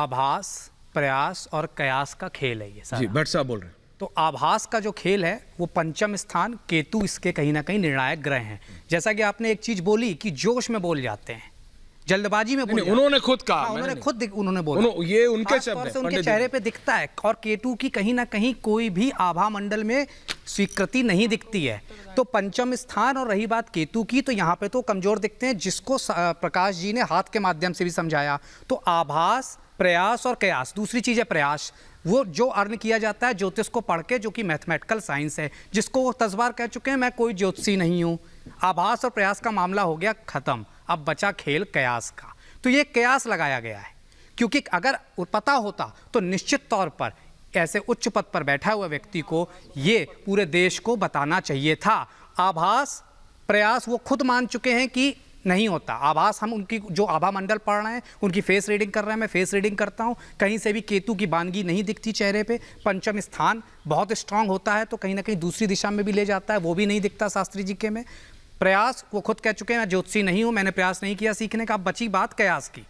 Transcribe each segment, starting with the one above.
आभास, प्रयास और कयास का खेल है ये सारा। जी, भट्ट साहब बोल रहे हैं। तो आभास का जो खेल है वो पंचम स्थान, केतु इसके कहीं ना कहीं निर्णायक ग्रह हैं। जैसा कि आपने एक चीज बोली कि जोश में बोल जाते हैं, जल्दबाजी में बोल जाते हैं। उन्होंने खुद कहा, उन्होंने बोला, ये उनके शब्द खास तौर से हैं, उनके पंडित चेहरे पे दिखता है। और केतु की कहीं ना कहीं कोई भी आभा मंडल में स्वीकृति नहीं दिखती है। तो पंचम स्थान, और रही बात केतु की, तो यहाँ पे तो कमजोर दिखते हैं, जिसको प्रकाश जी ने हाथ के माध्यम से भी समझाया। तो आभास, प्रयास और कयास। दूसरी चीज है प्रयास, वो जो अर्न किया जाता है ज्योतिष को पढ़ के, जो कि मैथमेटिकल साइंस है, जिसको वो 10 बार कह चुके हैं मैं कोई ज्योतिषी नहीं हूँ। आभास और प्रयास का मामला हो गया खत्म, अब बचा खेल कयास का। तो ये कयास लगाया गया है, क्योंकि अगर पता होता तो निश्चित तौर पर ऐसे उच्च पद पर बैठा हुआ व्यक्ति को ये पूरे देश को बताना चाहिए था। आभास, प्रयास वो खुद मान चुके हैं कि नहीं होता। आभास हम उनकी जो आभा मंडल पढ़ रहे हैं, उनकी फेस रीडिंग कर रहे हैं, मैं फेस रीडिंग करता हूं, कहीं से भी केतु की बानगी नहीं दिखती चेहरे पे। पंचम स्थान बहुत स्ट्रांग होता है तो कहीं ना कहीं दूसरी दिशा में भी ले जाता है, वो भी नहीं दिखता शास्त्री जी के में। प्रयास वो खुद कह चुके हैं मैं ज्योतिषी नहीं हूं, मैंने प्रयास नहीं किया सीखने का। अब बची बात कयास की,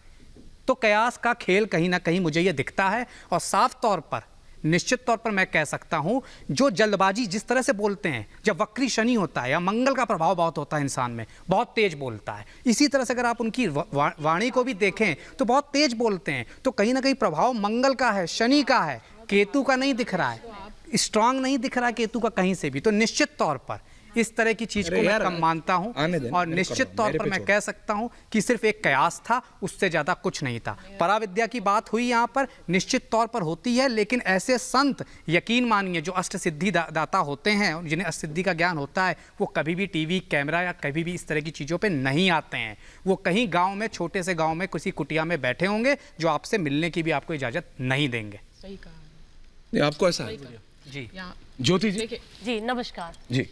तो कयास का खेल कहीं ना कहीं मुझे ये दिखता है। और साफ तौर पर, निश्चित तौर पर मैं कह सकता हूं, जो जल्दबाजी जिस तरह से बोलते हैं, जब वक्री शनि होता है या मंगल का प्रभाव बहुत होता है इंसान में, बहुत तेज बोलता है। इसी तरह से अगर आप उनकी वाणी को भी देखें तो बहुत तेज बोलते हैं। तो कहीं ना कहीं प्रभाव मंगल का है, शनि का है, केतु का नहीं दिख रहा है, स्ट्रांग नहीं दिख रहा है केतु का कहीं से भी। तो निश्चित तौर पर इस तरह की चीज को मैं कम मानता हूं, और निश्चित तौर पर मैं कह सकता हूं कि सिर्फ एक कयास था, उससे ज्यादा कुछ नहीं था। पराविद्या की बात हुई यहाँ पर, निश्चित तौर पर होती है, लेकिन ऐसे संत यकीन मानिए जो अष्ट सिद्धि दाता होते हैं, जिन्हें अष्ट सिद्धि का ज्ञान होता है, वो कभी भी टीवी, कैमरा या कभी भी इस तरह की चीजों पर नहीं आते हैं। वो कहीं गाँव में, छोटे से गाँव में किसी कुटिया में बैठे होंगे, जो आपसे मिलने की भी आपको इजाजत नहीं देंगे। सही कहा आपको ऐसा है जी। ज्योति जी? जी नमस्कार जी,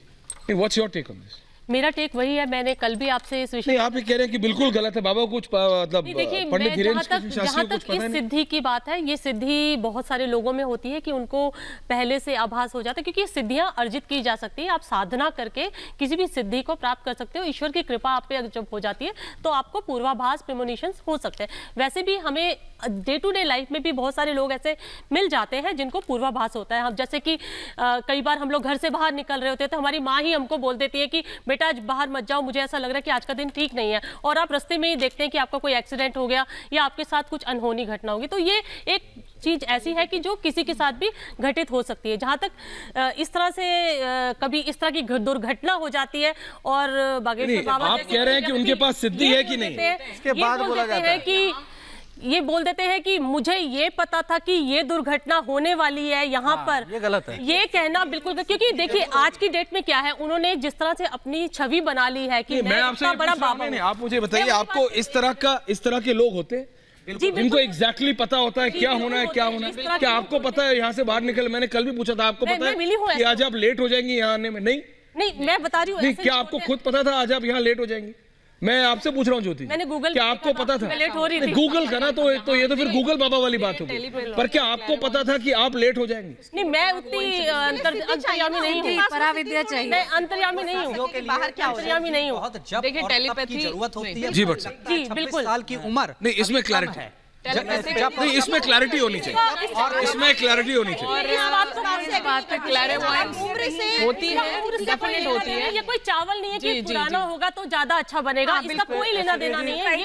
what's your take on this? मेरा टेक वही है, मैंने कल भी आपसे इस विषय नहीं, आप ये कह रहे हैं कि बिल्कुल गलत है, बाबा कुछ मतलब देखिए, पंडित धीरेन्द्र जहाँ तक इस सिद्धि की बात है, ये सिद्धि बहुत सारे लोगों में होती है कि उनको पहले से आभास हो जाता है, क्योंकि ये सिद्धियां अर्जित की जा सकती है। आप साधना करके किसी भी सिद्धि को प्राप्त कर सकते हो। ईश्वर की कृपा आप पे जब हो जाती है तो आपको पूर्वाभास, प्रेमोनिशंस हो सकते हैं। वैसे भी हमें डे टू डे लाइफ में भी बहुत सारे लोग ऐसे मिल जाते हैं जिनको पूर्वाभास होता है। हम जैसे कि कई बार हम लोग घर से बाहर निकल रहे होते हैं तो हमारी माँ ही हमको बोल देती है कि बेटा आज बाहर मत जाओ, मुझे ऐसा लग रहा है कि आज का दिन ठीक नहीं है, और आप रास्ते में ही देखते हैं कि आपका कोई एक्सीडेंट हो गया या आपके साथ कुछ अनहोनी घटना होगी। तो ये एक चीज ऐसी है कि जो किसी के साथ भी घटित हो सकती है। जहां तक इस तरह से कभी इस तरह की दुर्घटना हो जाती है, और बागेश्वर बाबा आप कह रहे हैं कि उनके पास सिद्धि है कि नहीं, इसके बाद बोला जाता है कि ये बोल देते हैं कि मुझे ये पता था कि ये दुर्घटना होने वाली है यहाँ पर। ये गलत है, ये कहना बिल्कुल, क्योंकि देखिए आज की डेट में क्या है, उन्होंने जिस तरह से अपनी छवि बना ली है कि मैं आपसे बड़ा बाबा हूं। आप मुझे बताइए, आपको इस तरह के लोग होते हैं जिनको एग्जैक्टली पता होता है क्या होना है, क्या होना है? क्या आपको पता है यहाँ से बाहर निकल? मैंने कल भी पूछा था, आपको पता है कि आज आप लेट हो जाएंगी यहाँ आने में? नहीं, मैं बता रही हूँ। क्या आपको खुद पता था आज आप यहाँ लेट हो जाएंगी? मैं आपसे पूछ रहा हूँ ज्योति, मैंने गूगल क्या आपको पता था? लेट हो रही थी। गूगल करा तो ये तो फिर गूगल बाबा वाली बात होगी। पर क्या आपको पता था कि आप लेट हो जाएंगे? नहीं, मैं उतनी अंतर्यामी नहीं हूँ, पराविद्या चाहिए। मैं अंतर्यामी नहीं हूँ, अंतर्यामी नहीं हूँ। देखिए टेलीपैथी की जरूरत होती है। जी बट जी बिल्कुल। साल की उम्र नहीं, इसमें क्लैरिटी है, नहीं इसमें क्लैरिटी होनी चाहिए, और इसमें क्लैरिटी होनी चाहिए। और इस बात पे क्लैरिफाइड होती है, डेफिनेट होती है। ये कोई चावल नहीं है कि पुराना होगा तो ज्यादा अच्छा बनेगा, इसका कोई लेना देना नहीं है।